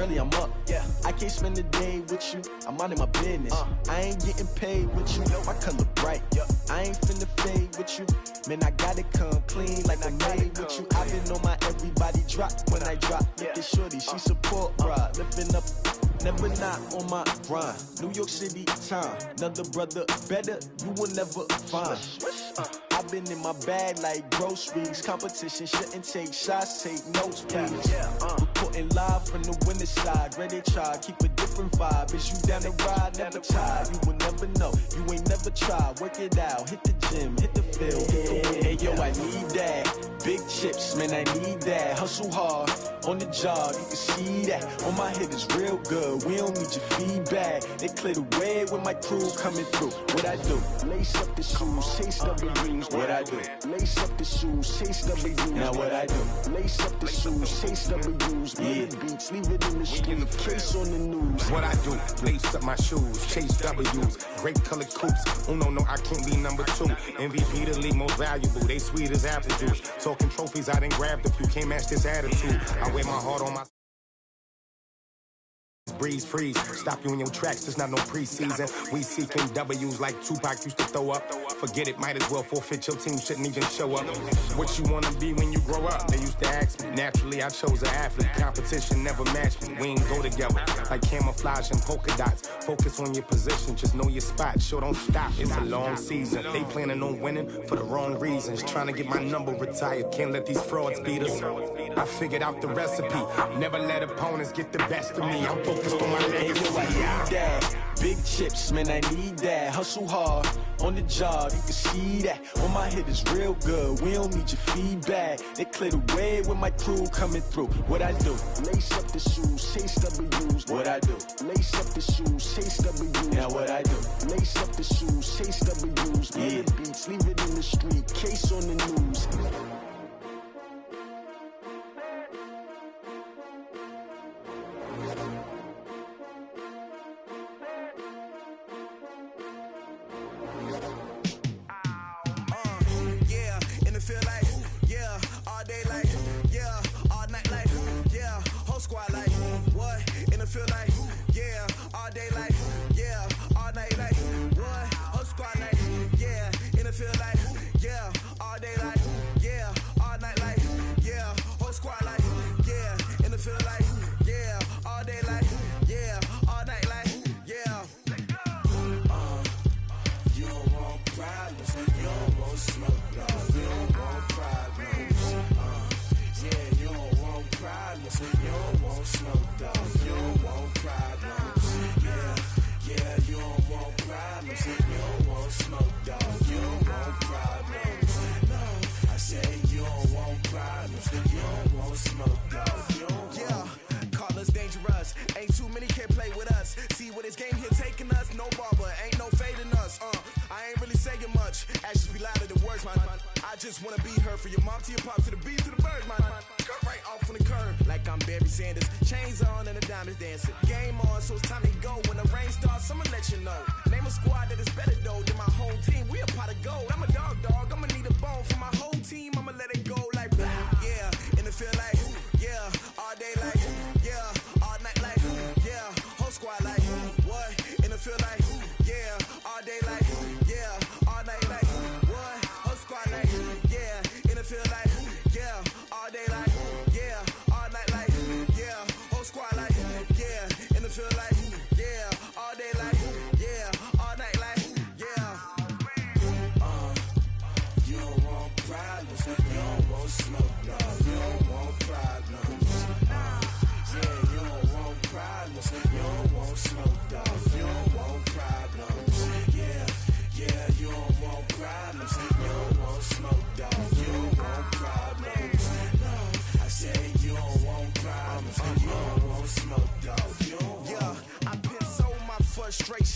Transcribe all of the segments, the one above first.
Jelly, I'm up. Yeah, I can't spend a day with you. I'm minding my business. I ain't getting paid with you. My color bright. I ain't finna fade with you. Man, I gotta come clean like I made with you. I've been on my everybody drop when I drop. Look at shorty, she support ride. Lifting up, never not on my grind. New York City time, another brother better you will never find. I've been in my bag like groceries. Competition shouldn't take shots, take notes, please. Reporting live from the winter side. Ready to try, keep a different vibe. Is you down the ride, never tired. You will never know, you ain't never tried. Work it out, hit the gym, hit the field, hit the wind. Hey yo, I need that. Big chips, man, I need that. Hustle hard, on the job, you can see that. On my head is real good, we don't need your feedback. They clear the way with my crew coming through. What I do? Lace up the shoes, chase W's. What I do? Lace up the shoes, chase W's. Now what I do? Lace up the shoes, chase W's. Bring the beats, leave it in the street, case on the news. What I do? Lace up my shoes, chase W's. Great colored coops. Oh no, I can't be number 2. MVP the league most valuable. They sweet as apple juice. Talking trophies, I done grabbed a few. Can't match this attitude. I wear my heart on my breeze, freeze. Stop you in your tracks, there's not no preseason. We seeking W's like Tupac used to throw up. Forget it, might as well forfeit, your team shouldn't even show up. What you wanna be when you grow up? They used to ask me. Naturally, I chose an athlete. Competition never matched me. We ain't go together like camouflage and polka dots. Focus on your position, just know your spot. Sure, don't stop, it's a long season. They planning on winning for the wrong reasons. Trying to get my number retired, can't let these frauds beat us. I figured out the recipe. Never let opponents get the best of me. I'm focused on my legacy. Hey, yo, I need that. Big chips, man, I need that. Hustle hard, on the job, you can see that. On my head is real good, we don't need your feedback. They clear the way with my crew coming through. What I do? Lace up the shoes, chase W's. What I do? Lace up the shoes, chase W's. Now what I do? Lace up the shoes, chase W's. Bring the beats, leave it in the street, case on the news.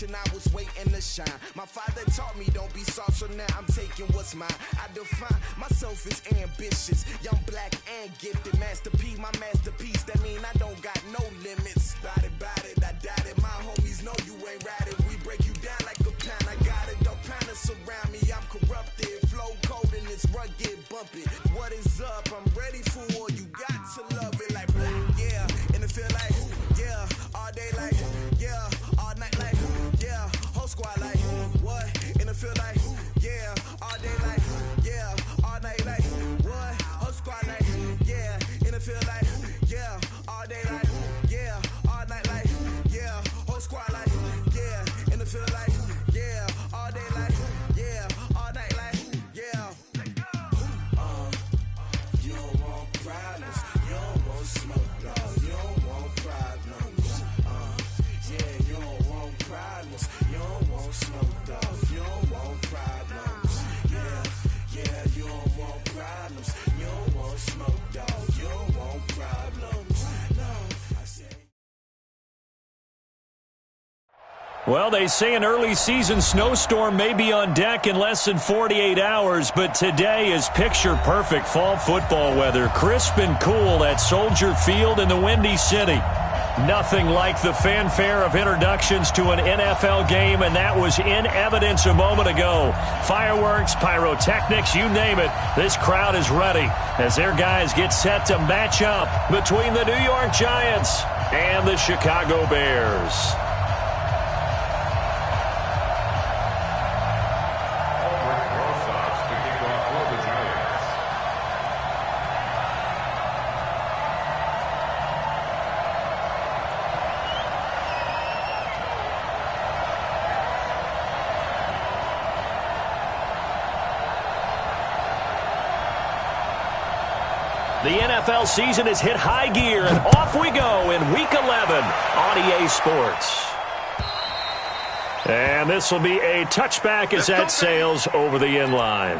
I was waiting to shine. My father taught me don't be soft, so now I'm taking what's mine. I define myself as ambitious, young, black, and gifted. Master P, my masterpiece. That mean I don't got no limits. Bout it, I doubt it. My homies know you ain't ratted. We break you down like a pound. I got it, don't pound to surround me. I'm corrupted, flow cold and it's rugged, bumpy. What is up? I'm ready for war. You got to love it like black, yeah. And it feel like, yeah. Well, they say an early season snowstorm may be on deck in less than 48 hours, but today is picture-perfect fall football weather. Crisp and cool at Soldier Field in the Windy City. Nothing like the fanfare of introductions to an NFL game, and that was in evidence a moment ago. Fireworks, pyrotechnics, you name it. This crowd is ready as their guys get set to match up between the New York Giants and the Chicago Bears. The NFL season has hit high gear, and off we go in Week 11 on EA Sports. And this will be a touchback as that sails over the end line.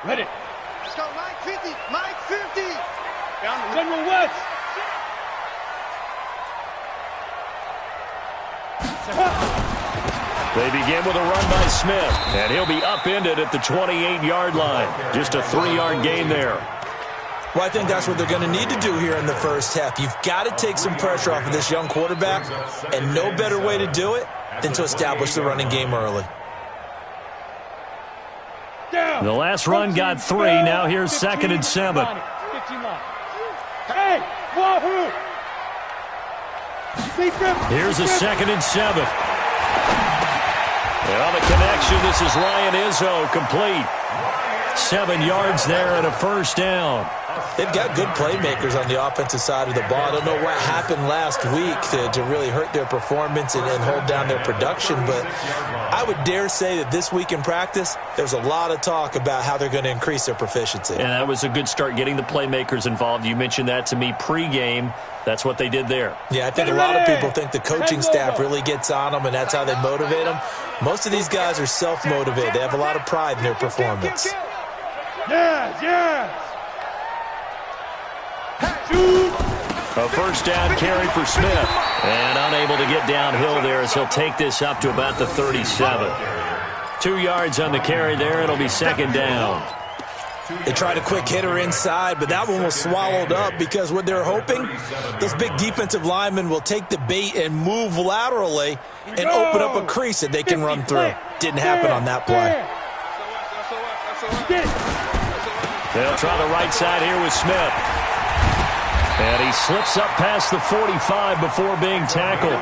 Ready. Let's go, Mike 50. Mike 50. Down General West. They begin with a run by Smith, and he'll be upended at the 28-yard line. Just a 3-yard gain there. Well, I think that's what they're going to need to do here in the first half. You've got to take some pressure off of this young quarterback, and no better way to do it than to establish the running game early. The last run got 3. Now here's 2nd and 7. Hey, wahoo! Here's a 2nd and 7. Well, the connection, this is Ryan Izzo, complete. 7 yards there and a first down. They've got good playmakers on the offensive side of the ball. I don't know what happened last week to really hurt their performance and hold down their production, but I would dare say that this week in practice, there's a lot of talk about how they're going to increase their proficiency. And that was a good start, getting the playmakers involved. You mentioned that to me pregame. That's what they did there. Yeah, I think a lot of people think the coaching staff really gets on them, and that's how they motivate them. Most of these guys are self-motivated. They have a lot of pride in their performance. Yes. A first down carry for Smith. And unable to get downhill there as he'll take this up to about the 37. 2 yards on the carry there. It'll be 2nd down. They tried a quick hitter inside, but that one was swallowed up because what they're hoping, those big defensive linemen will take the bait and move laterally and open up a crease that they can run through. Didn't happen on that play. They'll try the right side here with Smith. And he slips up past the 45 before being tackled.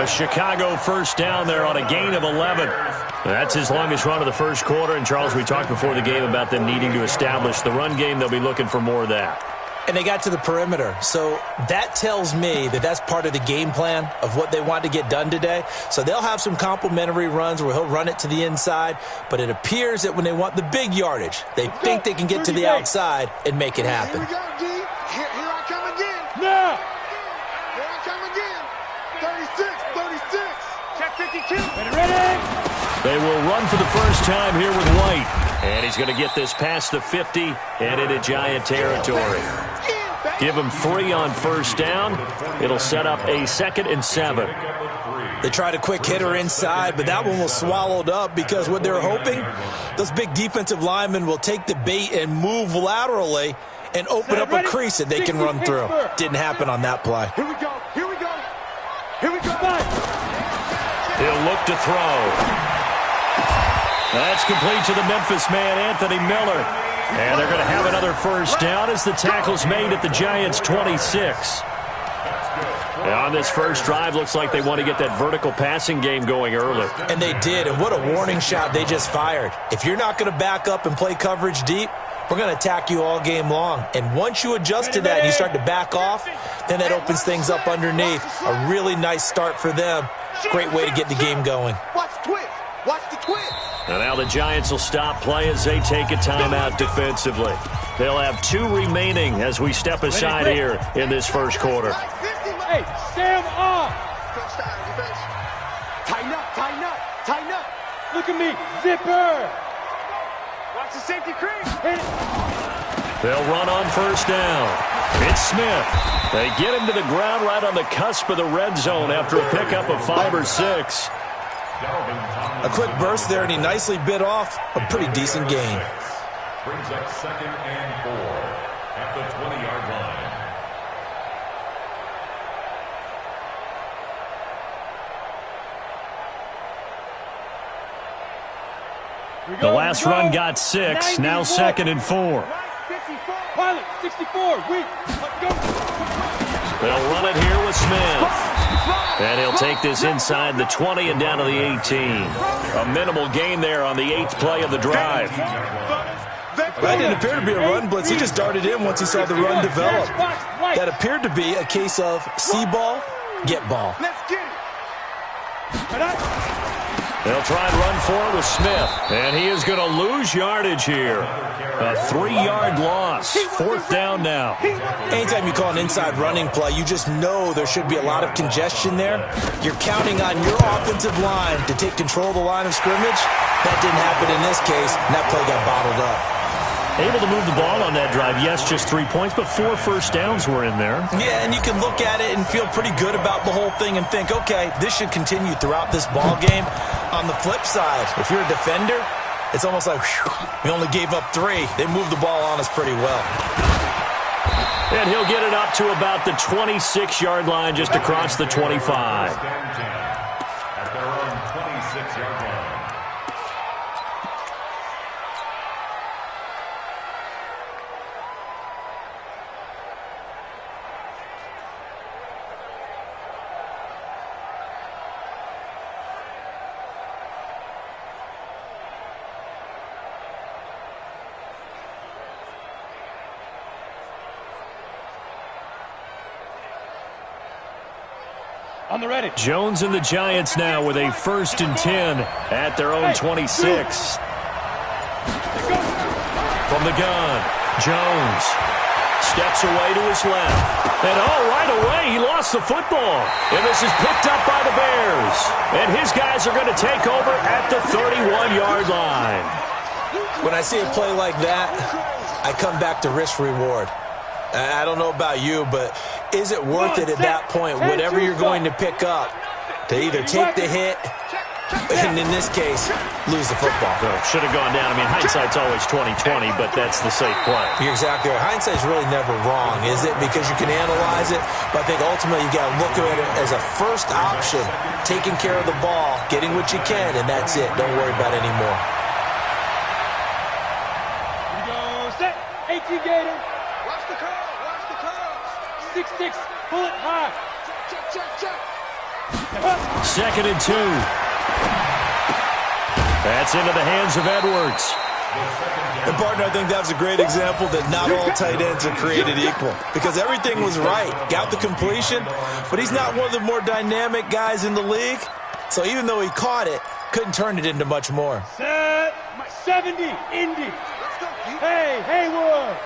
A Chicago first down there on a gain of 11. That's his longest run of the first quarter. And, Charles, we talked before the game about them needing to establish the run game. They'll be looking for more of that. And they got to the perimeter. So that tells me that that's part of the game plan of what they want to get done today. So they'll have some complementary runs where he'll run it to the inside. But it appears that when they want the big yardage, they think they can get to the outside and make it happen. Here we go, D. Here I come again. Now. Here I come again. 36. Check 52. Ready. They will run for the first time here with White. And he's going to get this past the 50 and into Giant territory. Give him 3 on first down. It'll set up a 2nd and 7. They tried a quick hitter inside, but that one was swallowed up because what they're hoping, those big defensive linemen will take the bait and move laterally and open up a crease that they can run through. Didn't happen on that play. Here we go. He'll look to throw. That's complete to the Memphis man, Anthony Miller. And they're going to have another first down as the tackle's made at the Giants' 26. And on this first drive, looks like they want to get that vertical passing game going early. And they did, and what a warning shot they just fired. If you're not going to back up and play coverage deep, we're going to attack you all game long. And once you adjust to that and you start to back off, then that opens things up underneath. A really nice start for them. Great way to get the game going. Watch the twist. And now the Giants will stop play as they take a timeout defensively. They'll have 2 remaining as we step aside here in this first quarter. Hey, Sam off. Tighten up, tighten up, tighten up. Look at me, zipper. Watch the safety creep. Hit it. They'll run on first down. It's Smith. They get him to the ground right on the cusp of the red zone after a pickup of 5 or 6. A quick burst there, and he nicely bit off a pretty decent gain. Brings up 2nd and 4 at the 20-yard line. The last run got 6. Now 2nd and 4. Pilot, 64, weak. They'll run it here with Smith. And he'll take this inside the 20 and down to the 18. A minimal gain there on the 8th play of the drive. That didn't appear to be a run blitz. He just darted in once he saw the run develop. That appeared to be a case of see ball, get ball. Let's get it. They'll try and run for it with Smith. And he is going to lose yardage here. A 3-yard loss. 4th down now. Anytime you call an inside running play, you just know there should be a lot of congestion there. You're counting on your offensive line to take control of the line of scrimmage. That didn't happen in this case, and that play got bottled up. Able to move the ball on that drive. Yes, just 3 points, but 4 first downs were in there. Yeah, and you can look at it and feel pretty good about the whole thing and think, okay, this should continue throughout this ball game. On the flip side, if you're a defender, it's almost like, whew, we only gave up 3. They moved the ball on us pretty well. And he'll get it up to about the 26-yard line, just across the 25. At their own 26-yard line. On the ready. Jones and the Giants now with a 1st and 10 at their own 26. From the gun, Jones steps away to his left. And right away, he lost the football. And this is picked up by the Bears. And his guys are going to take over at the 31-yard line. When I see a play like that, I come back to risk reward. I don't know about you, but is it worth it at that point, whatever you're going to pick up, to either take the hit, and in this case, lose the football? Should have gone down. I mean, hindsight's always 20/20, but that's the safe play. You're exactly right. Hindsight's really never wrong, is it? Because you can analyze it, but I think ultimately you got to look at it as a first option, taking care of the ball, getting what you can, and that's it. Don't worry about it anymore. Here we go, set, 18 Gator. Watch the curve, watch the curve. 6-6, pull it high. Check. 2nd and 2. That's into the hands of Edwards. And partner, I think that's a great example that not all tight ends are created equal, because everything was right. Got the completion, but he's not one of the more dynamic guys in the league. So even though he caught it, couldn't turn it into much more. Set, 70, Indy. Hey, Haywood.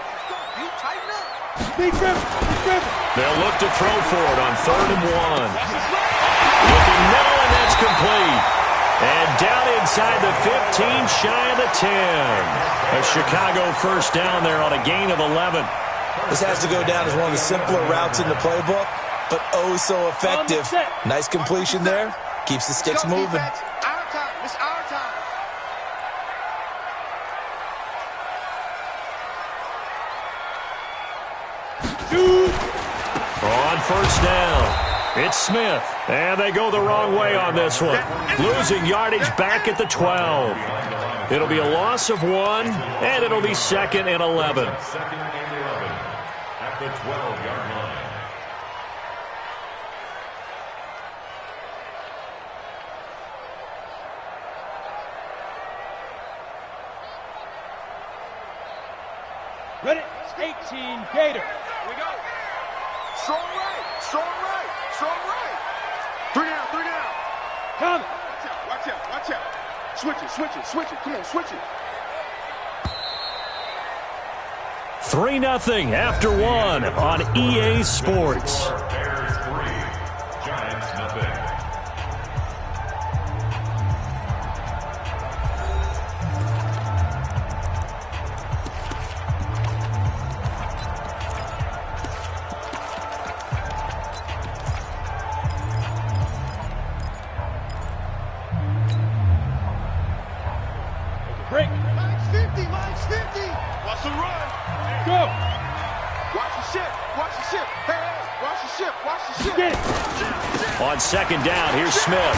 Big rip. They'll look to throw for it on 3rd and 1. Looking middle, and that's complete. And down inside the 15, shy of the 10. A Chicago first down there on a gain of 11. This has to go down as one of the simpler routes in the playbook, but oh so effective. Nice completion there. Keeps the sticks moving. It's our time. On first down, it's Smith. And they go the wrong way on this one. Losing yardage back at the 12. It'll be a loss of 1, and it'll be 2nd and 11. 2nd and 11 at the 12-yard line. Ready? 18 Gator. Here we go. Strong right. 3 down. Come. Watch out. Switch it. Come on, switch it. 3-0 after 1 on EA Sports. Bears 3, Giants 0. On second down, here's Smith.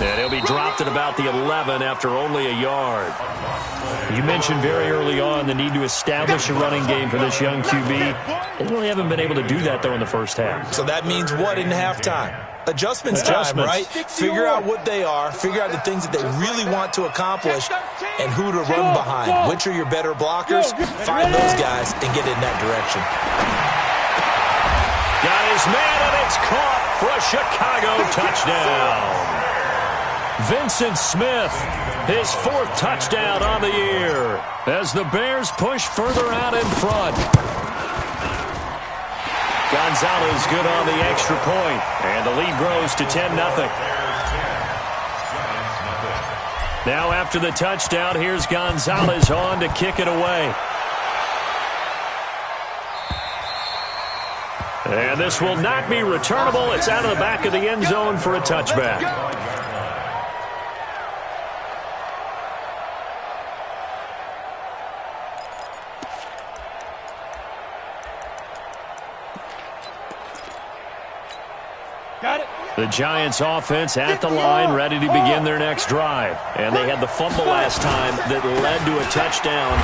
And he'll be dropped at about the 11 after only a yard. You mentioned very early on the need to establish a running game for this young QB. They really haven't been able to do that, though, in the first half. So that means what in halftime? Adjustments time, right? Figure out what they are, figure out the things that they really want to accomplish, and who to run behind. Which are your better blockers? Find those guys and get in that direction. Got his man, and it's caught for a Chicago touchdown. Vincent Smith, his 4th touchdown on the year, as the Bears push further out in front. Gonzalez good on the extra point, and the lead grows to 10-0. Now after the touchdown, here's Gonzalez on to kick it away. And this will not be returnable. It's out of the back of the end zone for a touchback. The Giants offense at the line, ready to begin their next drive. And they had the fumble last time that led to a touchdown.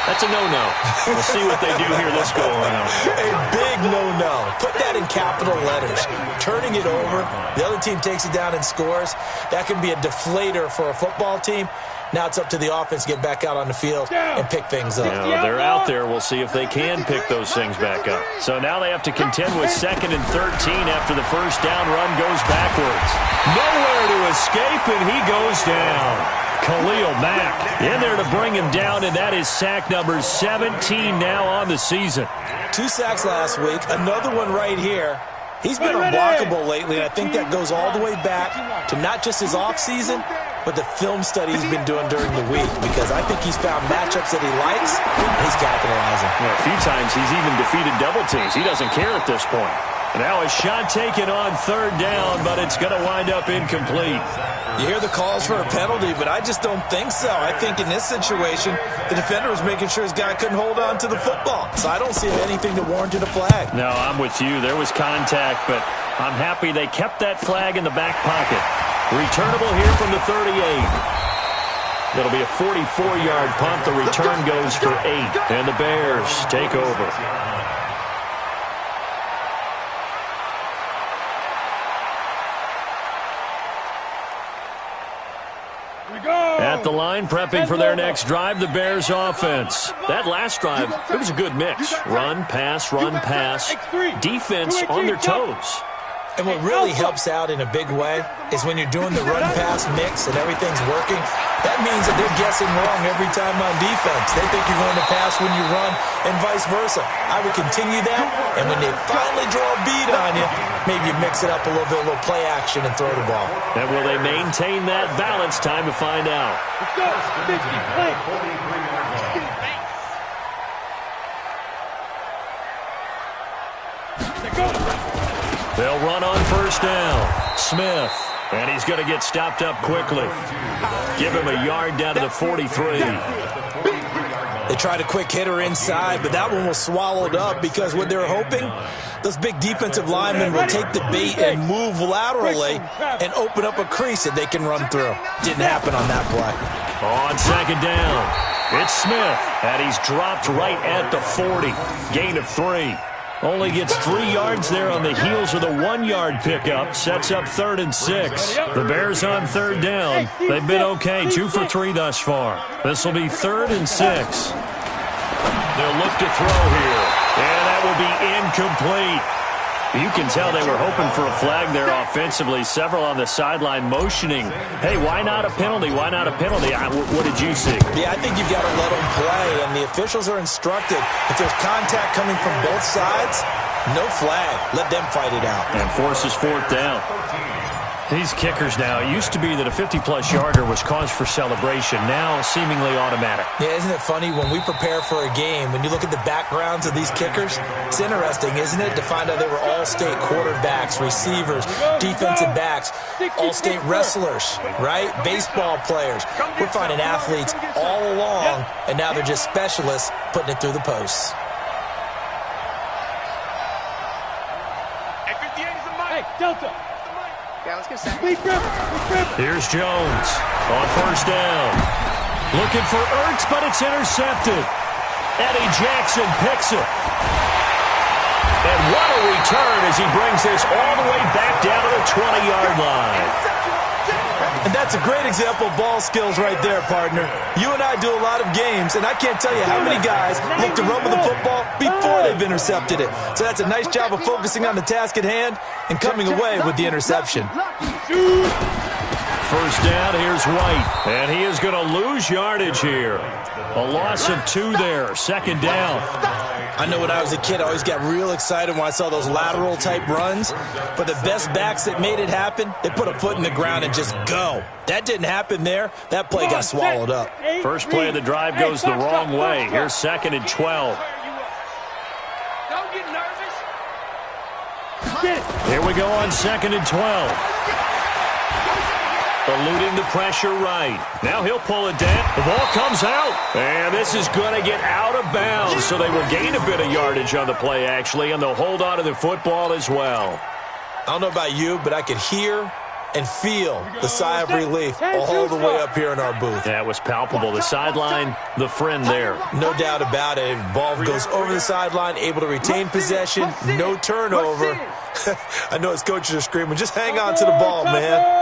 That's a no-no. We'll see what they do here this go-around. A big no-no. Put that in capital letters. Turning it over, the other team takes it down and scores. That can be a deflator for a football team. Now it's up to the offense to get back out on the field and pick things up. You know, they're out there. We'll see if they can pick those things back up. So now they have to contend with 2nd and 13 after the first down run goes backwards. Nowhere to escape, and he goes down. Khalil Mack in there to bring him down, and that is sack number 17 now on the season. 2 sacks last week, another one right here. He's been unblockable lately, and I think that goes all the way back to not just his offseason, but the film study he's been doing during the week, because I think he's found matchups that he likes, and he's capitalizing. Well, a few times he's even defeated double teams. He doesn't care at this point. Now a shot taken on 3rd down, but it's going to wind up incomplete. You hear the calls for a penalty, but I just don't think so. I think in this situation, the defender was making sure his guy couldn't hold on to the football. So I don't see anything that warranted a flag. No, I'm with you. There was contact, but I'm happy they kept that flag in the back pocket. Returnable here from the 38. It'll be a 44-yard punt. The return goes for 8, and the Bears take over. At the line, prepping for their next drive, the Bears offense. That last drive, it was a good mix. Run, pass, defense on their toes. And what really helps out in a big way is when you're doing the run-pass mix and everything's working, that means that they're guessing wrong every time on defense. They think you're going to pass when you run and vice versa. I would continue that, and when they finally draw a bead on you, maybe you mix it up a little bit, a little play action and throw the ball. And will they maintain that balance? Time to find out. Let's go. 50, play. They'll run on 1st down. Smith, and he's going to get stopped up quickly. Give him a yard down to the 43. They tried a quick hitter inside, but that one was swallowed up because what they're hoping, those big defensive linemen will take the bait and move laterally and open up a crease that they can run through. Didn't happen on that play. On 2nd down, it's Smith, and he's dropped right at the 40. Gain of 3. Only gets 3 yards there on the heels of the 1-yard pickup. Sets up 3rd and 6. The Bears on 3rd down. They've been okay, 2 for 3 thus far. This will be 3rd and 6. They'll look to throw here, and that will be incomplete. You can tell they were hoping for a flag there offensively. Several on the sideline motioning, hey, why not a penalty? Why not a penalty? What did you see? Yeah, I think you've got to let them play, and the officials are instructed. If there's contact coming from both sides, no flag. Let them fight it out. And forces 4th down. These kickers now, it used to be that a 50-plus yarder was cause for celebration. Now seemingly automatic. Yeah, isn't it funny when we prepare for a game, when you look at the backgrounds of these kickers, it's interesting, isn't it, to find out they were all-state quarterbacks, receivers, defensive backs, all-state wrestlers, right? Baseball players. We're finding athletes all along, and now they're just specialists putting it through the posts. Hey, Delta. Yeah, let's get set. Here's Jones on first down. Looking for Ertz, but it's intercepted. Eddie Jackson picks it. And what a return as he brings this all the way back down to the 20-yard line. And that's a great example of ball skills right there, partner. You and I do a lot of games, and I can't tell you how many guys look to run with the football before they've intercepted it. So that's a nice job of focusing on the task at hand and coming away with the interception. First down, here's White. And he is going to lose yardage here. A loss of 2 there. Second down. I know when I was a kid, I always got real excited when I saw those lateral-type runs. But the best backs that made it happen, they put a foot in the ground and just go. That didn't happen there. That play got swallowed up. First play of the drive goes the wrong way. Here's 2nd and 12. Don't get nervous. Here we go on 2nd and 12. Eluding the pressure right. Now he'll pull it down. The ball comes out. And this is going to get out of bounds. So they will gain a bit of yardage on the play, actually, and they'll hold on to the football as well. I don't know about you, but I could hear and feel the sigh of relief all the way up here in our booth. That was palpable. The sideline, the friend there. No doubt about it. Ball goes over the sideline, able to retain possession, no turnover. I know his coaches are screaming, just hang on to the ball, man.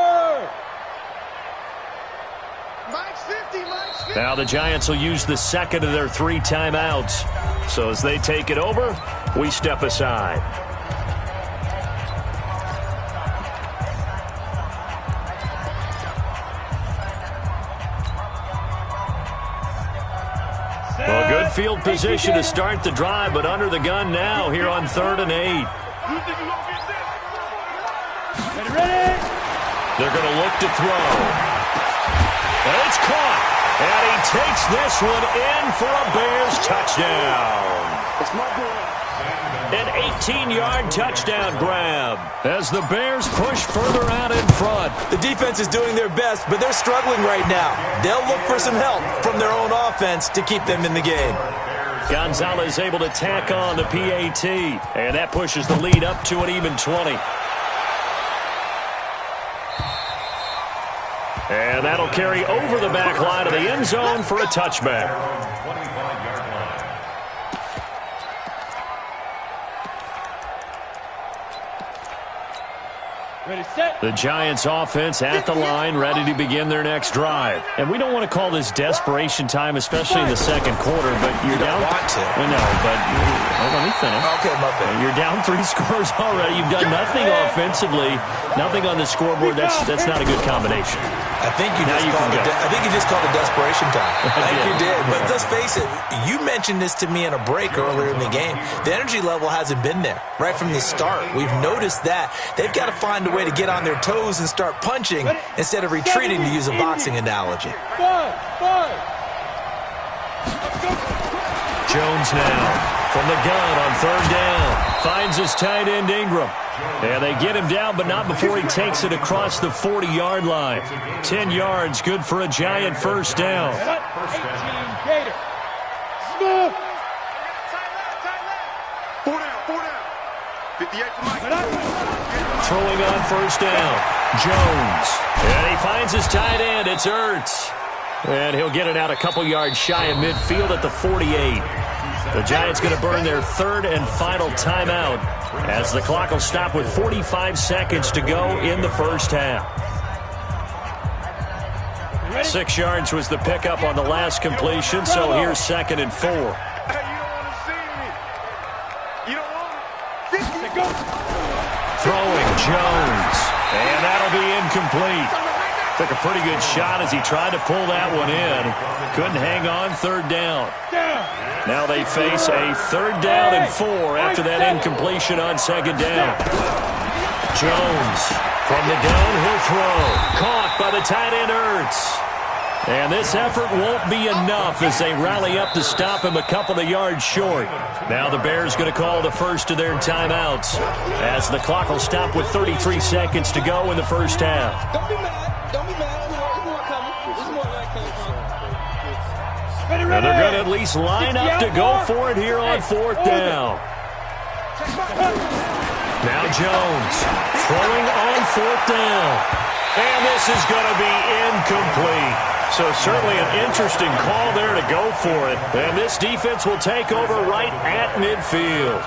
Now the Giants will use the second of their 3 timeouts. So as they take it over, we step aside. Well, good field position to start the drive, but under the gun now here on 3rd and 8. They're going to look to throw. And it's caught. And he takes this one in for a Bears touchdown. An 18-yard touchdown grab as the Bears push further out in front. The defense is doing their best, but they're struggling right now. They'll look for some help from their own offense to keep them in the game. Gonzalez able to tack on the PAT, and that pushes the lead up to an even 20. And that'll carry over the back line of the end zone for a touchback. The Giants offense at the line, ready to begin their next drive. And we don't want to call this desperation time, especially in the second quarter, but you're down. Want to. I know, but let me finish. Okay, my bad. You're down 3 scores already. You've done nothing offensively, nothing on the scoreboard. That's not a good combination. I think you just called it desperation time. I think you did. But let's face it, you mentioned this to me in a break earlier in the game. The energy level hasn't been there right from the start. We've noticed that. They've got to find a way to get on their toes and start punching instead of retreating, to use a boxing analogy. Jones now from the gun on 3rd down. Finds his tight end Ingram. And they get him down, but not before he takes it across the 40-yard line. 10 yards, good for a Giant first down. 18 Gator. Smith. 4 down. 58 for Mike. Throwing on first down, Jones. And he finds his tight end, it's Ertz. And he'll get it out a couple yards shy of midfield at the 48. The Giants going to burn their 3rd and final timeout as the clock will stop with 45 seconds to go in the first half. 6 yards was the pickup on the last completion, so here's 2nd and 4. Throwing Jones, and that'll be incomplete. Took a pretty good shot as he tried to pull that one in. Couldn't hang on 3rd down. Now they face a 3rd down and 4 after that incompletion on 2nd down. Jones from the gun, he'll throw. Caught by the tight end Ertz. And this effort won't be enough as they rally up to stop him a couple of yards short. Now the Bears going to call the first of their timeouts as the clock will stop with 33 seconds to go in the first half. Don't be mad. Don't be mad. There's more like coming. And they're going to at least line up to go for it here on 4th down. Now Jones throwing on 4th down. And this is going to be incomplete. So certainly an interesting call there to go for it. And this defense will take over right at midfield.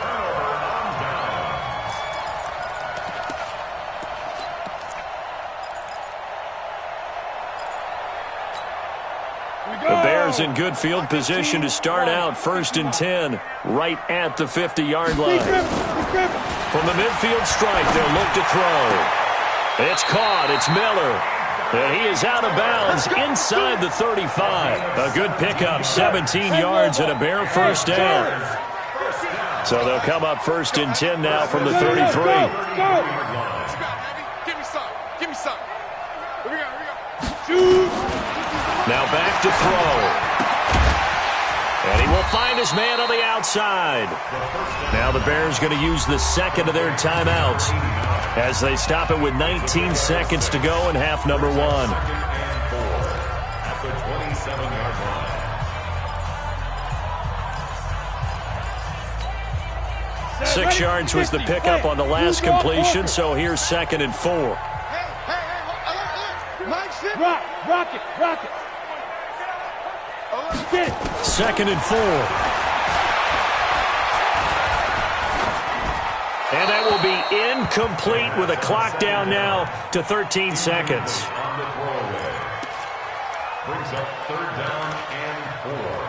The Bears in good field position to start out 1st and 10 right at the 50-yard line. From the midfield strike, they'll look to throw. It's caught. It's Miller. And he is out of bounds inside the 35. A good pickup, 17 yards and a Bear 1st down. So they'll come up 1st and 10 now from the 33. Give me some. Give me some. Here we go. Shoot. Now back to throw. And he will find his man on the outside. Now the Bears going to use the second of their timeouts as they stop it with 19 seconds to go in half number 1. At the 27-yard line. 6 yards was the pickup on the last completion, so here's 2nd and 4. Rock it. 2nd and 4. And that will be incomplete with a clock down now to 13 seconds. On the throwaway. Brings up 3rd down and 4.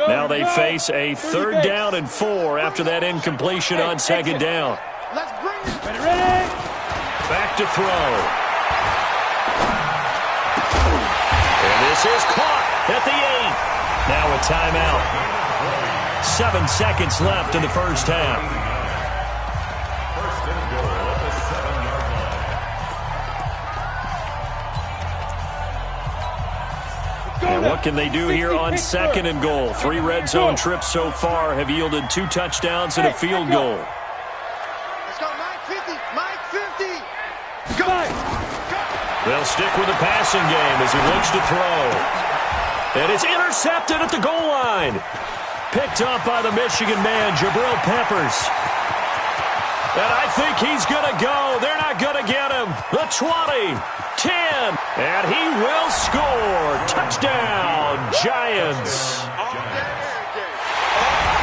Now they face a 3rd down and 4 after that incompletion on 2nd down. Let's bring it. Ready? Back to throw. And this is caught at the 8. Now a timeout. 7 seconds left in the 1st half. 1st and goal at the 7-yard line. And what can they do here on 2nd and goal? 3 red zone trips so far have yielded 2 touchdowns and a field goal. Let's go, Mike 50. Go. They'll stick with the passing game as he looks to throw. And it's intercepted at the goal line. Picked up by the Michigan man, Jabril Peppers. And I think he's going to go. They're not going to get him. The 20, 10, and he will score. Touchdown, Giants.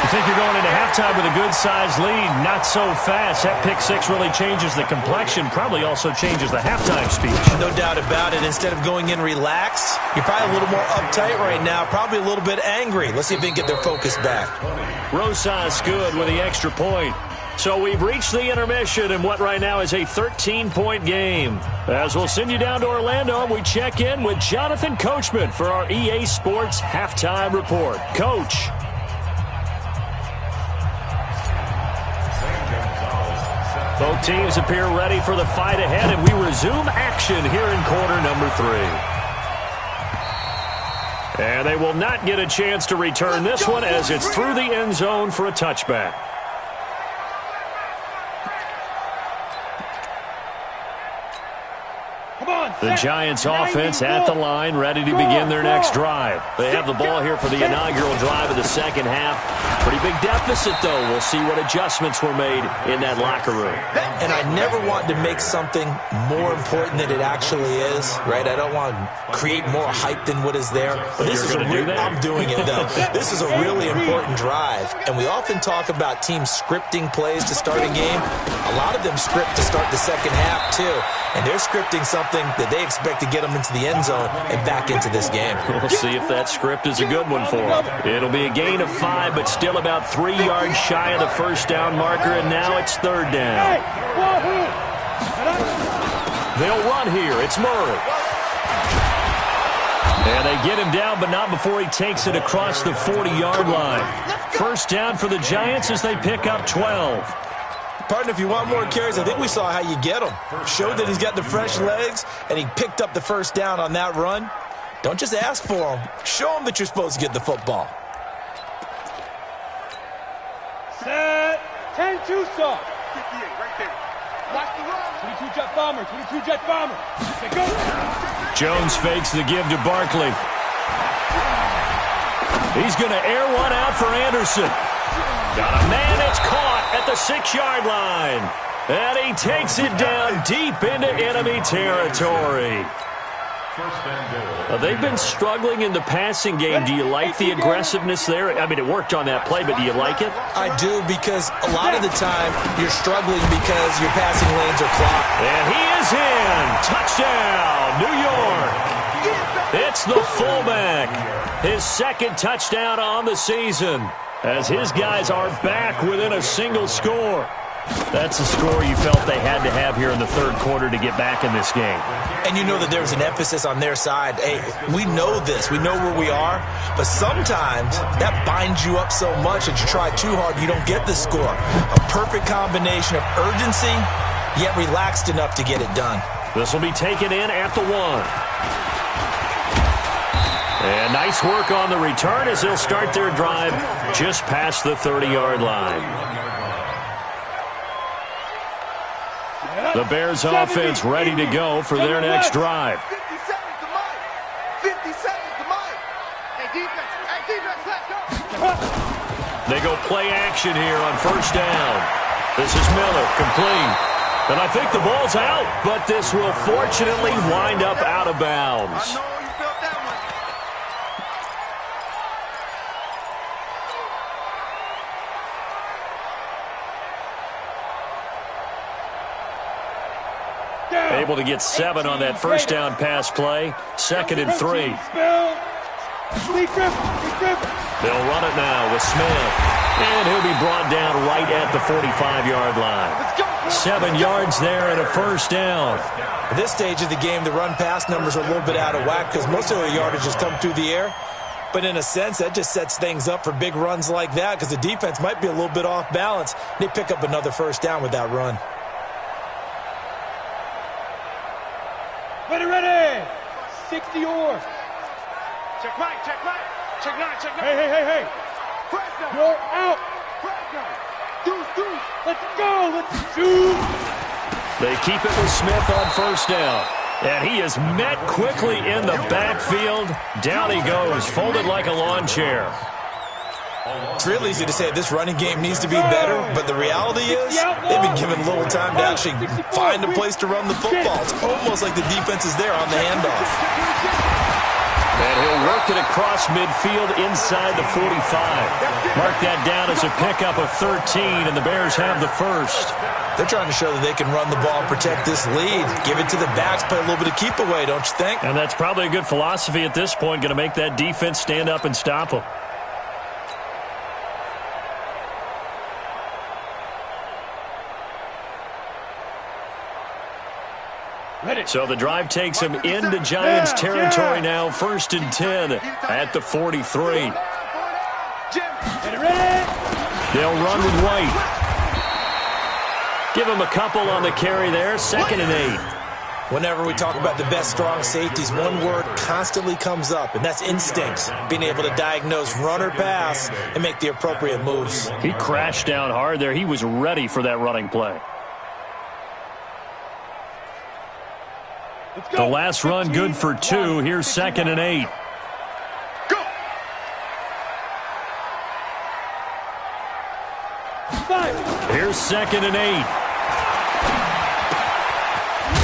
You think you're going into halftime with a good-sized lead. Not so fast. That pick 6 really changes the complexion. Probably also changes the halftime speech. No doubt about it. Instead of going in relaxed, you're probably a little more uptight right now. Probably a little bit angry. Let's see if they can get their focus back. Rosas good with the extra point. So we've reached the intermission in what right now is a 13-point game. As we'll send you down to Orlando, we check in with Jonathan Coachman for our EA Sports Halftime Report. Coach. Both teams appear ready for the fight ahead, and we resume action here in quarter number 3. And they will not get a chance to return this one as it's through the end zone for a touchback. The Giants offense at the line, ready to begin their next drive. They have the ball here for the inaugural drive of the second half. Pretty big deficit, though. We'll see what adjustments were made in that locker room. And I never want to make something more important than it actually is, right? I don't want to create more hype than what is there. But this is I'm doing it, though. This is a really important drive. And we often talk about teams scripting plays to start a game. A lot of them script to start the second half, too. And they're scripting something that they expect to get them into the end zone and back into this game. We'll see if that script is a good one for them. It'll be a gain of 5, but still about 3 yards shy of the first down marker, and now it's third down. They'll run here. It's Murray. And they get him down, but not before he takes it across the 40-yard line. First down for the Giants as they pick up 12. Partner, if you want more carries, I think we saw how you get him. Showed that he's got the fresh legs, and he picked up the first down on that run. Don't just ask for him. Show him that you're supposed to get the football. Set. 10-2 soft. 58, right there. Watch the run. 22 jet bomber, 22 jet bomber. Go. Jones fakes the give to Barkley. He's going to air one out for Anderson. Got a man, it's caught at the 6-yard line. And he takes it down deep into enemy territory. They've been struggling in the passing game. Do you like the aggressiveness there? I mean, it worked on that play, but do you like it? I do, because a lot of the time you're struggling because your passing lanes are clogged. And he is in. Touchdown, New York. It's the fullback. His second touchdown on the season, as his guys are back within a single score. That's a score you felt they had to have here in the third quarter to get back in this game. And you know that there was an emphasis on their side. Hey, we know this. We know where we are. But sometimes that binds you up so much that you try too hard, you don't get the score. A perfect combination of urgency, yet relaxed enough to get it done. This will be taken in at the 1. And nice work on the return as they'll start their drive just past the 30-yard line. The Bears offense ready to go for their next drive. 50 seconds to Mike. 50 seconds to Mike. Hey, defense. Hey, defense, let's go. They go play action here on first down. This is Miller, complete. And I think the ball's out, but this will fortunately wind up out of bounds. I know you felt that one. Able to get 7 on that first down pass play. 2nd and 3. They'll run it now with Smith. And he'll be brought down right at the 45-yard line. 7 yards there and a first down. At this stage of the game, the run-pass numbers are a little bit out of whack because most of the yardage has come through the air. But in a sense, that just sets things up for big runs like that because the defense might be a little bit off balance. They pick up another first down with that run. Ready. 60 or. Check right, check right. Check right, check right. Hey. You're out. Deuce. Let's go. Let's shoot. They keep it with Smith on first down. And he is met quickly in the backfield. Down he goes, folded like a lawn chair. It's real easy to say this running game needs to be better, but the reality is they've been given little time to actually find a place to run the football. It's almost like the defense is there on the handoff. And he'll work it across midfield inside the 45. Mark that down as a pickup of 13, and the Bears have the first. They're trying to show that they can run the ball and protect this lead. Give it to the backs, play a little bit of keep away, don't you think? And that's probably a good philosophy at this point, going to make that defense stand up and stop them. So the drive takes him into Giants territory now, 1st and 10 at the 43. They'll run with White. Give him a couple on the carry there, 2nd and 8. Whenever we talk about the best strong safeties, one word constantly comes up, and that's instincts. Being able to diagnose run or pass and make the appropriate moves. He crashed down hard there. He was ready for that running play. The last run good for 2. Here's 2nd and 8. Go. Here's 2nd and 8.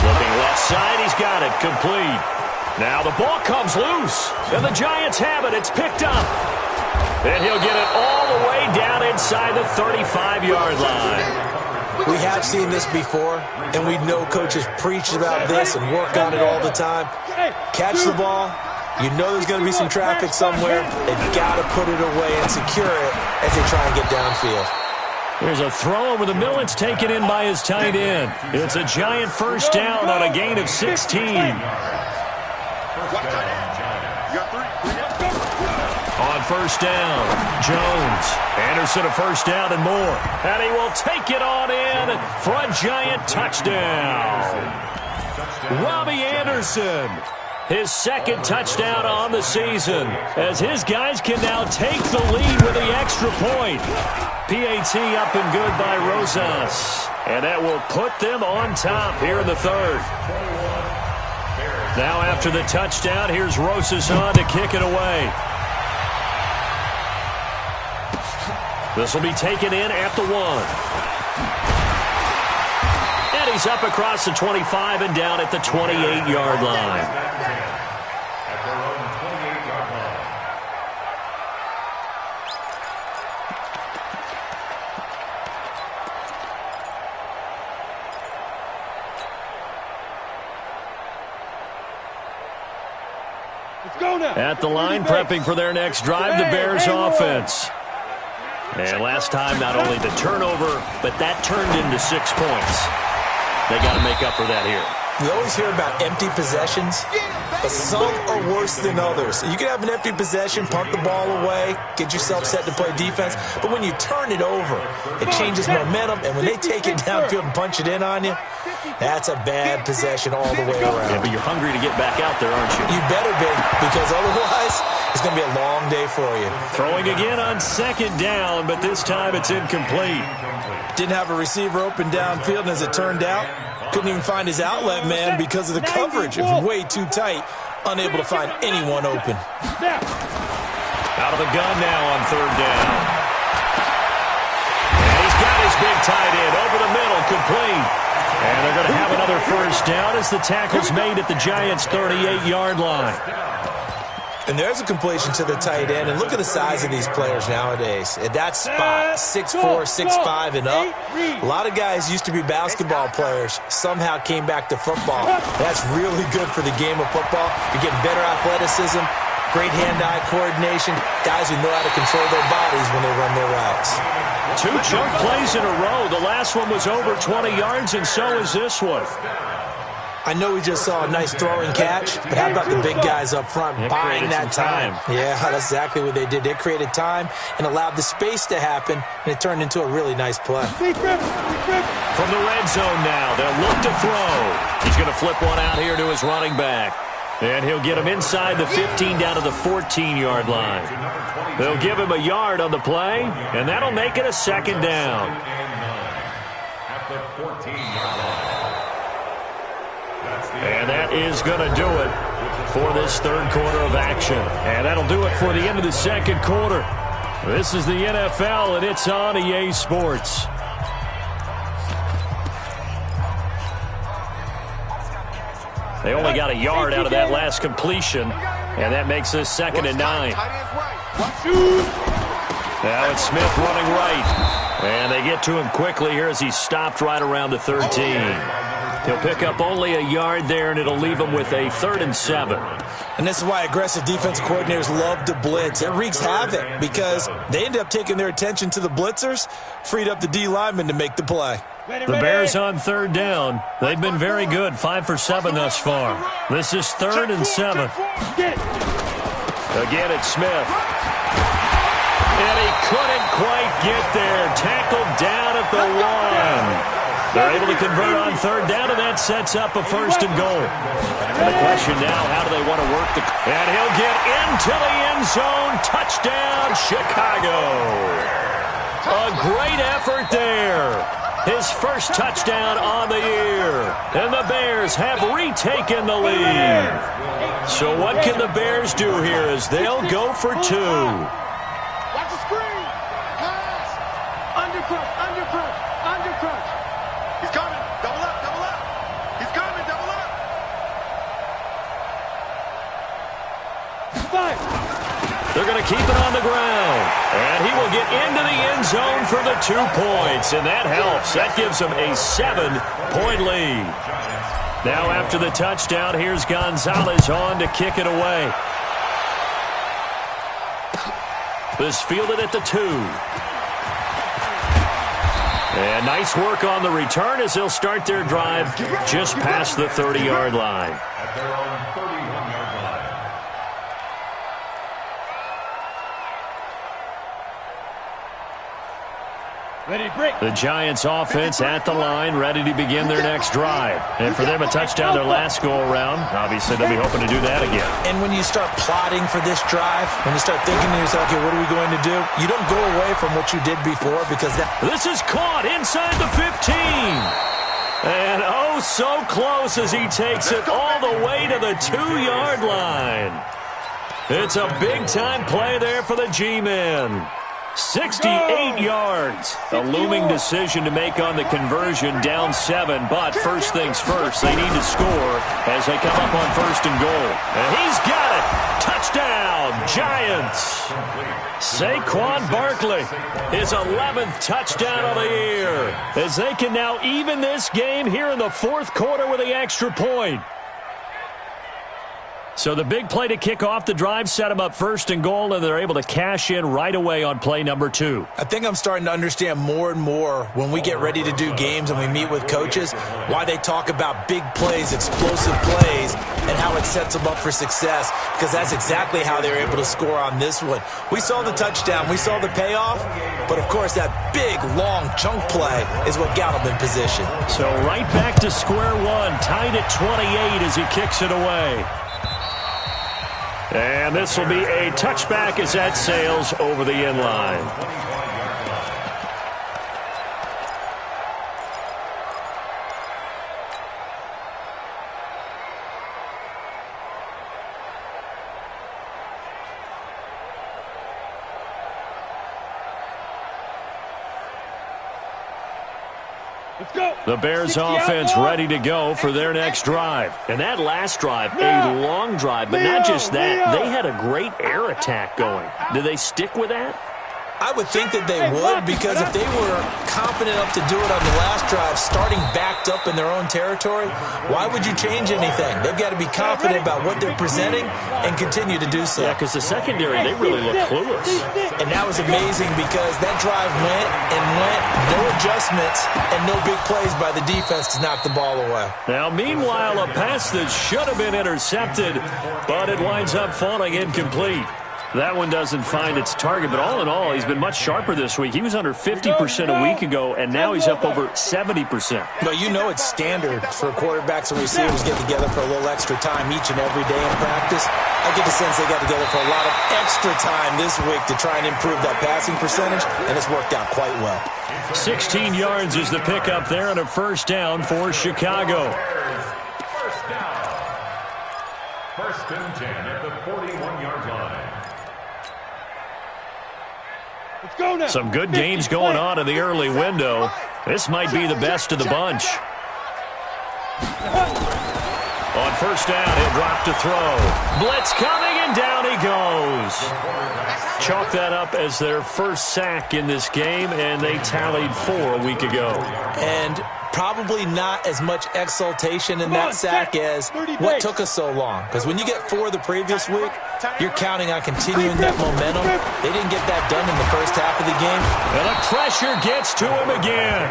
Looking left side, he's got it, complete. Now the ball comes loose, and the Giants have it. It's picked up. And he'll get it all the way down inside the 35-yard line. We have seen this before, and we know coaches preach about this and work on it all the time. Catch the ball. You know there's going to be some traffic somewhere. They've got to put it away and secure it as they try and get downfield. There's a throw over the middle. It's taken in by his tight end. It's a Giant first down on a gain of 16. On first down, Jones. Anderson a first down and more. And he will take it on in for a Giant touchdown. Robbie Anderson His second touchdown on the season, as his guys can now take the lead with the extra point. PAT up and good by Rosas. And that will put them on top here in the third. Now after the touchdown, here's Rosas on to kick it away. This will be taken in at the 1. And he's up across the 25 and down at the 28-yard line. At their own 28-yard line. Let's go now. At the line, prepping for their next drive, the Bears offense. And last time, not only the turnover, but that turned into 6 points. They got to make up for that here. We always hear about empty possessions, but some are worse than others. You can have an empty possession, punt the ball away, get yourself set to play defense, but when you turn it over, it changes momentum, and when they take it downfield and punch it in on you, that's a bad possession all the way around. Yeah, but you're hungry to get back out there, aren't you? You better be, because otherwise, it's going to be a long day for you. Throwing again on second down, but this time it's incomplete. Didn't have a receiver open downfield, and as it turned out, couldn't even find his outlet man because of the coverage. It was way too tight, unable to find anyone open. Out of the gun now on third down. And he's got his big tight end over the middle, complete. And they're going to have another first down as the tackle's made at the Giants' 38-yard line. And there's a completion to the tight end. And look at the size of these players nowadays. At that spot, 6'4", 6'5", and up. A lot of guys used to be basketball players, somehow came back to football. That's really good for the game of football. You're getting better athleticism, great hand-eye coordination, guys who know how to control their bodies when they run their routes. 2 chunk plays in a row. The last one was over 20 yards, and so is this one. I know we just saw a nice throwing catch, but how about the big guys up front buying that time? Yeah, that's exactly what they did. They created time and allowed the space to happen, and it turned into a really nice play. From the red zone now, they'll look to throw. He's going to flip one out here to his running back. And he'll get him inside the 15 down to the 14-yard line. They'll give him a yard on the play, and that'll make it a second down. At the 14-yard line. And that is going to do it for this third quarter of action. And that'll do it for the end of the second quarter. This is the NFL, and it's on EA Sports. They only got a yard out of that last completion, and that makes this 2nd and 9. Now it's Smith running right. And they get to him quickly here as he's stopped right around the 13. He'll pick up only a yard there, and it'll leave him with a 3rd and 7. And this is why aggressive defensive coordinators love to blitz. It wreaks havoc because they end up taking their attention to the blitzers, freed up the D lineman to make the play. The Bears on third down. They've been very good, 5 for 7 thus far. This is 3rd and 7. Again, it's Smith. And he couldn't quite get there. Tackled down at the 1. They're able to convert on third down, and that sets up a 1st and goal. And the question now, how do they want to work the... And he'll get into the end zone. Touchdown, Chicago. A great effort there. His first touchdown on the year. And the Bears have retaken the lead. So what can the Bears do here as they'll go for 2? Watch the screen. Pass. Undercrunch, undercrunch, undercrunch. He's coming. Double up, double up. He's coming, double up. 5. They're going to keep it on the ground. And he will get into the end zone for the 2 points. And that helps. That gives them a 7-point lead. Now after the touchdown, here's Gonzalez on to kick it away. This fielded at the 2. And nice work on the return as they'll start their drive just past the 30-yard line. At their own 31-yard line. The Giants offense at the line, ready to begin their next drive. And for them, a touchdown their last go-around. Obviously, they'll be hoping to do that again. And when you start plotting for this drive, when you start thinking to yourself, okay, what are we going to do? You don't go away from what you did before because that... This is caught inside the 15. And oh, so close as he takes it all the way to the 2-yard line. It's a big-time play there for the G-men. 68 yards. A looming decision to make on the conversion, down 7. But first things first, they need to score as they come up on 1st and goal. And he's got it. Touchdown, Giants. Saquon Barkley, his 11th touchdown of the year, as they can now even this game here in the 4th quarter with the extra point. So the big play to kick off the drive set them up 1st and goal, and they're able to cash in right away on play number 2. I think I'm starting to understand more and more when we get ready to do games and we meet with coaches why they talk about big plays, explosive plays, and how it sets them up for success, because that's exactly how they were able to score on this one. We saw the touchdown. We saw the payoff, but, of course, that big, long chunk play is what got them in position. So right back to square one, tied at 28 as he kicks it away. And this will be a touchback as that sails over the end line. The Bears offense ready to go for their next drive. And that last drive, a long drive, but not just that. They had a great air attack going. Do they stick with that? I would think that they would, because if they were confident enough to do it on the last drive, starting backed up in their own territory, why would you change anything? They've got to be confident about what they're presenting and continue to do so. Yeah, because the secondary, they really look clueless. And that was amazing because that drive went and went, no adjustments, and no big plays by the defense to knock the ball away. Now, meanwhile, a pass that should have been intercepted, but it winds up falling incomplete. That one doesn't find its target, but all in all, he's been much sharper this week. He was under 50% a week ago, and now he's up over 70%. But you know it's standard for quarterbacks and receivers get together for a little extra time each and every day in practice. I get the sense they got together for a lot of extra time this week to try and improve that passing percentage, and it's worked out quite well. 16 yards is the pickup there and a 1st down for Chicago. First down. 1st and 10 at the 41-yard line. Some good games going on in the early window. This might be the best of the bunch. On 1st down, he'll drop to throw. Blitz coming, and down he goes. Chalk that up as their 1st sack in this game, and they tallied 4 a week ago. And probably not as much exultation in that sack as what took us so long. Because when you get 4 the previous week, you're counting on continuing that momentum. They didn't get that done in the 1st half of the game. And the pressure gets to him again.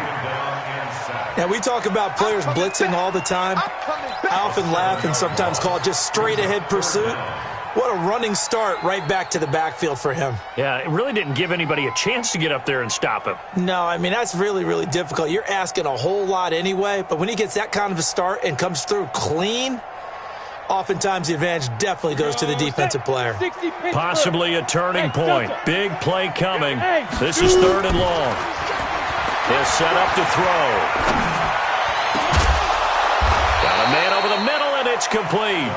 Now, we talk about players blitzing all the time. I often laugh and sometimes call it just straight-ahead pursuit. What a running start right back to the backfield for him. Yeah, it really didn't give anybody a chance to get up there and stop him. No, I mean, that's really, really difficult. You're asking a whole lot anyway, but when he gets that kind of a start and comes through clean, oftentimes the advantage definitely goes to the defensive player. Possibly a turning point. Big play coming. This is 3rd and long. He'll set up to throw. Got a man over the middle, and it's complete.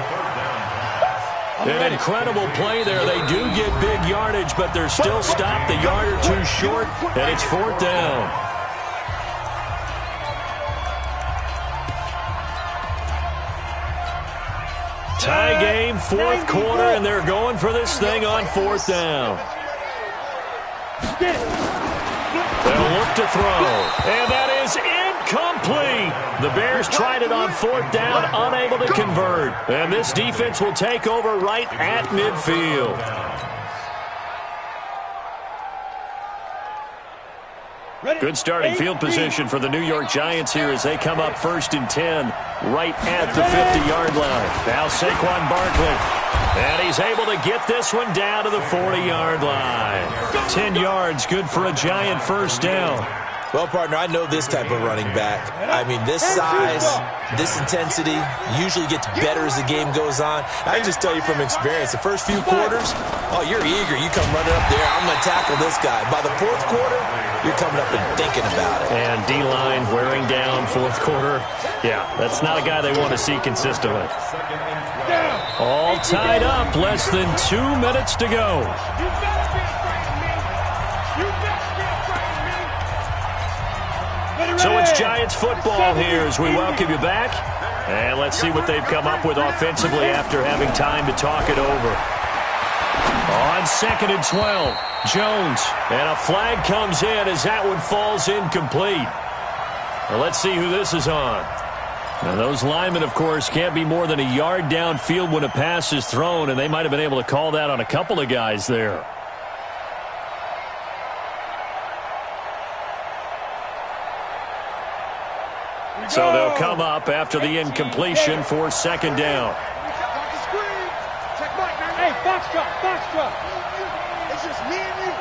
An incredible play there. They do get big yardage, but they're still stopped a yard or 2 short, and it's 4th down. Tie game, 4th quarter, and they're going for this thing on 4th down. They'll look to throw, and that is incomplete. The Bears tried it on 4th down, unable to convert. And this defense will take over right at midfield. Good starting field position for the New York Giants here as they come up 1st and 10 right at the 50-yard line. Now Saquon Barkley. And he's able to get this one down to the 40-yard line. 10 yards, good for a Giant 1st down. Well, partner, I know this type of running back. I mean, this size, this intensity usually gets better as the game goes on. I can just tell you from experience, the first few quarters, oh, you're eager. You come running up there, I'm going to tackle this guy. By the fourth quarter, you're coming up and thinking about it. And D-line wearing down fourth quarter. Yeah, that's not a guy they want to see consistently. All tied up, less than 2 minutes to go. So it's Giants football here as we welcome you back. And let's see what they've come up with offensively after having time to talk it over. On 2nd and 12, Jones. And a flag comes in as that one falls incomplete. Well, let's see who this is on. Now, those linemen, of course, can't be more than a yard downfield when a pass is thrown, and they might have been able to call that on a couple of guys there. So they'll come up after the incompletion for 2nd down. Hey, box drop. It's just me and you.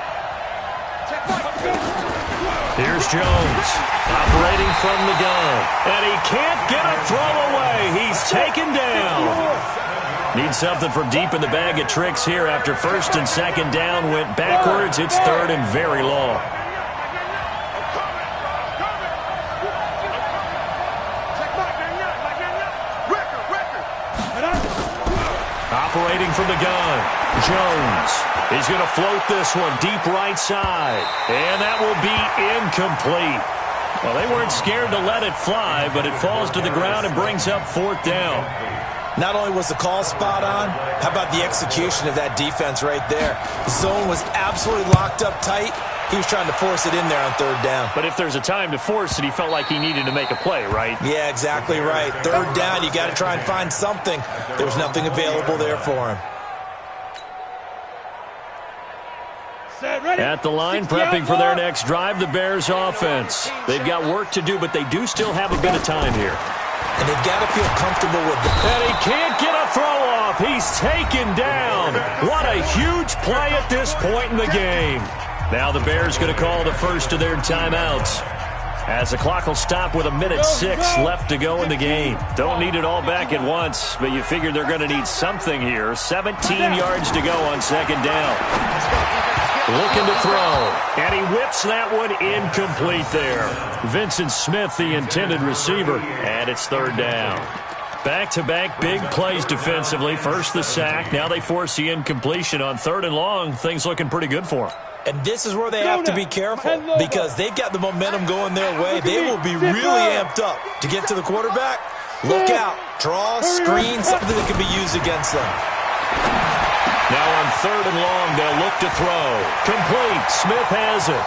Here's Jones, operating from the gun. And he can't get a throw away. He's taken down. Needs something from deep in the bag of tricks here after 1st and 2nd down went backwards. It's 3rd and very long. Operating from the gun, Jones. He's going to float this one deep right side. And that will be incomplete. Well, they weren't scared to let it fly, but it falls to the ground and brings up 4th down. Not only was the call spot on, how about the execution of that defense right there? The zone was absolutely locked up tight. He was trying to force it in there on 3rd down. But if there's a time to force it, he felt like he needed to make a play, right? Yeah, exactly right. 3rd down, you got to try and find something. There was nothing available there for him. At the line, prepping for their next drive, the Bears offense. They've got work to do, but they do still have a bit of time here. And they've got to feel comfortable with it. And he can't get a throw off. He's taken down. What a huge play at this point in the game. Now the Bears going to call the first of their timeouts, as the clock will stop with 1:06 left to go in the game. Don't need it all back at once, but you figure they're going to need something here. 17 yards to go on 2nd down. Looking to throw, and he whips that one incomplete there. Vincent Smith, the intended receiver, and it's 3rd down. Back-to-back big plays defensively. First the sack, now they force the incompletion on 3rd and long. Things looking pretty good for them. And this is where they have to be careful because they've got the momentum going their way. They will be really amped up to get to the quarterback. Look out. Draw, screen, something that can be used against them. Now on 3rd and long, they'll look to throw. Complete. Smith has it.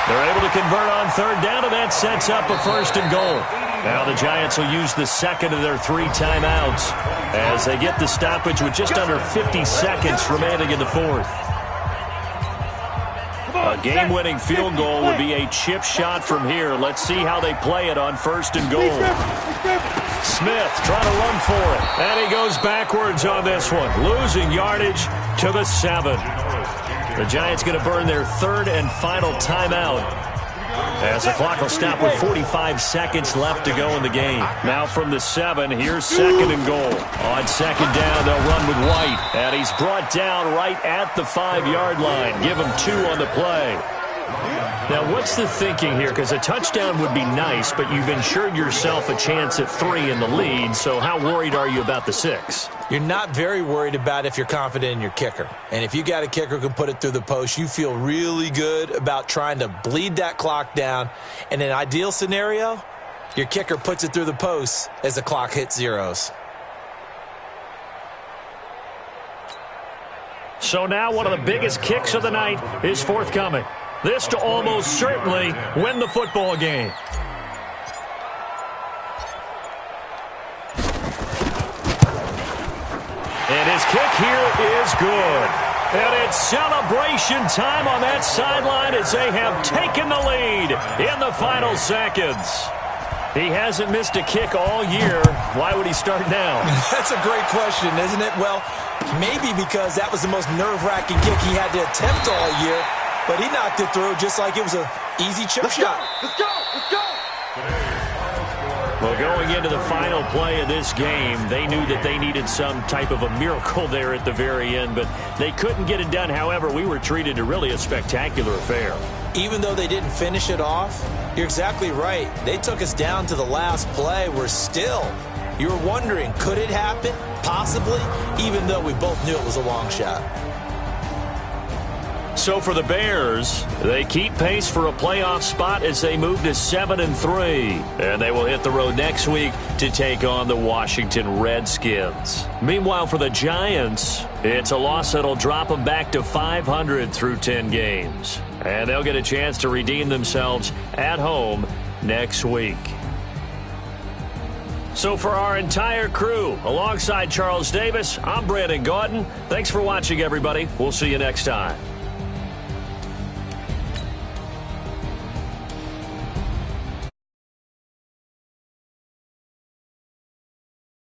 They're able to convert on 3rd down, and that sets up a 1st and goal. Now the Giants will use the 2nd of their 3 timeouts as they get the stoppage with just under 50 seconds remaining in the 4th. A game-winning field goal would be a chip shot from here. Let's see how they play it on 1st and goal. Smith trying to run for it, and he goes backwards on this one, losing yardage to the 7. The Giants going to burn their 3rd and final timeout, as the clock will stop with 45 seconds left to go in the game. Now from the 7, here's 2nd and goal. On 2nd down, they'll run with White. And he's brought down right at the 5-yard line. Give him 2 on the play. Now, what's the thinking here? Because a touchdown would be nice, but you've ensured yourself a chance at 3 in the lead. So how worried are you about the 6? You're not very worried about if you're confident in your kicker. And if you got a kicker who can put it through the post, you feel really good about trying to bleed that clock down. In an ideal scenario, your kicker puts it through the post as the clock hits zeros. So now one of the biggest kicks of the night is forthcoming. This to almost certainly win the football game. And his kick here is good. And it's celebration time on that sideline as they have taken the lead in the final seconds. He hasn't missed a kick all year. Why would he start now? That's a great question, isn't it? Well, maybe because that was the most nerve-wracking kick he had to attempt all year, but he knocked it through just like it was an easy chip shot. Let's go! Let's go! Well, going into the final play of this game, they knew that they needed some type of a miracle there at the very end, but they couldn't get it done. However, we were treated to really a spectacular affair. Even though they didn't finish it off, you're exactly right. They took us down to the last play. We're still, you were wondering, could it happen? Possibly, even though we both knew it was a long shot. So for the Bears, they keep pace for a playoff spot as they move to 7-3. And they will hit the road next week to take on the Washington Redskins. Meanwhile, for the Giants, it's a loss that'll drop them back to 500 through 10 games. And they'll get a chance to redeem themselves at home next week. So for our entire crew, alongside Charles Davis, I'm Brandon Gaudin. Thanks for watching, everybody. We'll see you next time.